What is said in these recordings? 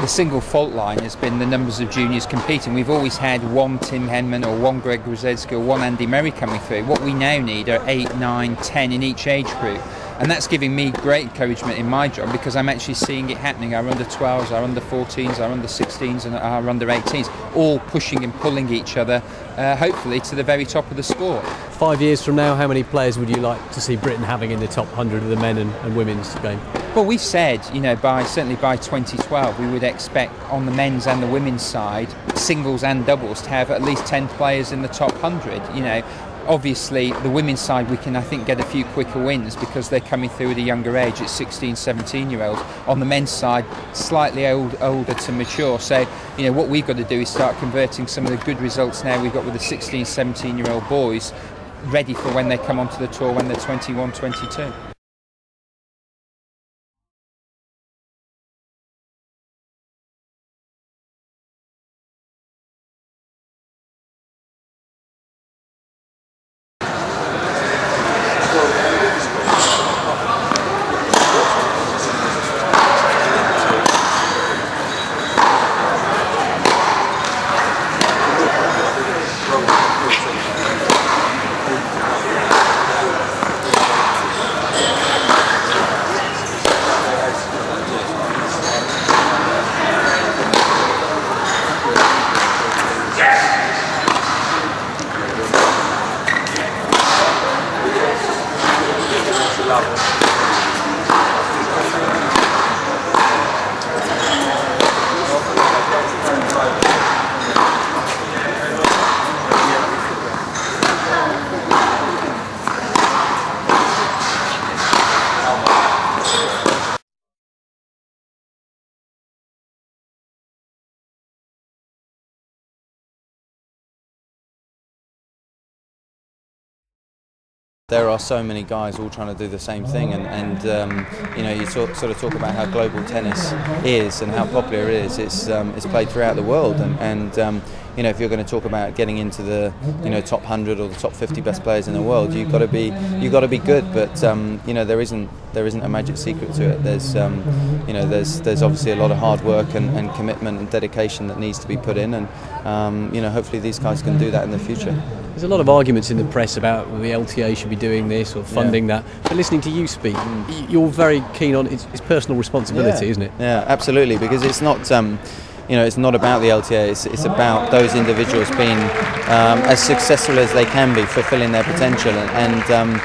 the single fault line has been the numbers of juniors competing. We've always had one Tim Henman or one Greg Rosetsky or one Andy Merry coming through. What we now need are 8, 9, 10 in each age group. And that's giving me great encouragement in my job, because I'm actually seeing it happening. Our under-12s, our under-14s, our under-16s and our under-18s all pushing and pulling each other, hopefully to the very top of the sport. 5 years from now, how many players would you like to see Britain having in the top 100 of the men and women's game? Well, we've said, certainly by 2012, we would expect on the men's and the women's side, singles and doubles, to have at least 10 players in the top 100. Obviously, the women's side, we can, I think, get a few quicker wins because they're coming through at a younger age, at 16, 17-year-olds. On the men's side, slightly older to mature. So, what we've got to do is start converting some of the good results now we've got with the 16, 17-year-old boys ready for when they come onto the tour when they're 21, 22. There are so many guys all trying to do the same thing, and you sort of talk about how global tennis is and how popular it is. It's played throughout the world, and if you're going to talk about getting into the top 100 or the top 50 best players in the world, you've got to be good. But there isn't a magic secret to it. There's obviously a lot of hard work and commitment and dedication that needs to be put in, and hopefully these guys can do that in the future. There's a lot of arguments in the press about the LTA should be doing this or funding that. But listening to you speak, you're very keen on it's personal responsibility, isn't it? Yeah, absolutely. Because it's not, it's not about the LTA. It's about those individuals being as successful as they can be, fulfilling their potential, and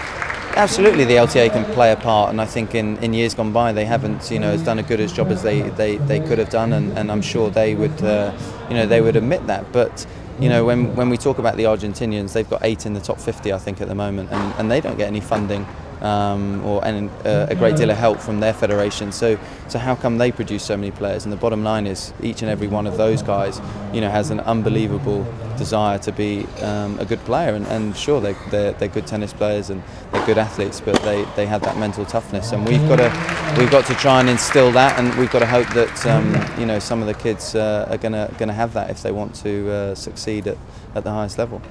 absolutely the LTA can play a part. And I think in years gone by they haven't, done a good as job as they could have done, and I'm sure they would, they would admit that. But when we talk about the Argentinians, they've got 8 in the top 50, I think, at the moment, and they don't get any funding or a great deal of help from their federation. So how come they produce so many players? And the bottom line is, each and every one of those guys, has an unbelievable desire to be a good player. And sure, they're good tennis players and they're good athletes, but they have that mental toughness. And we've got to try and instill that, and we've got to hope that some of the kids are going to have that if they want to succeed at the highest level.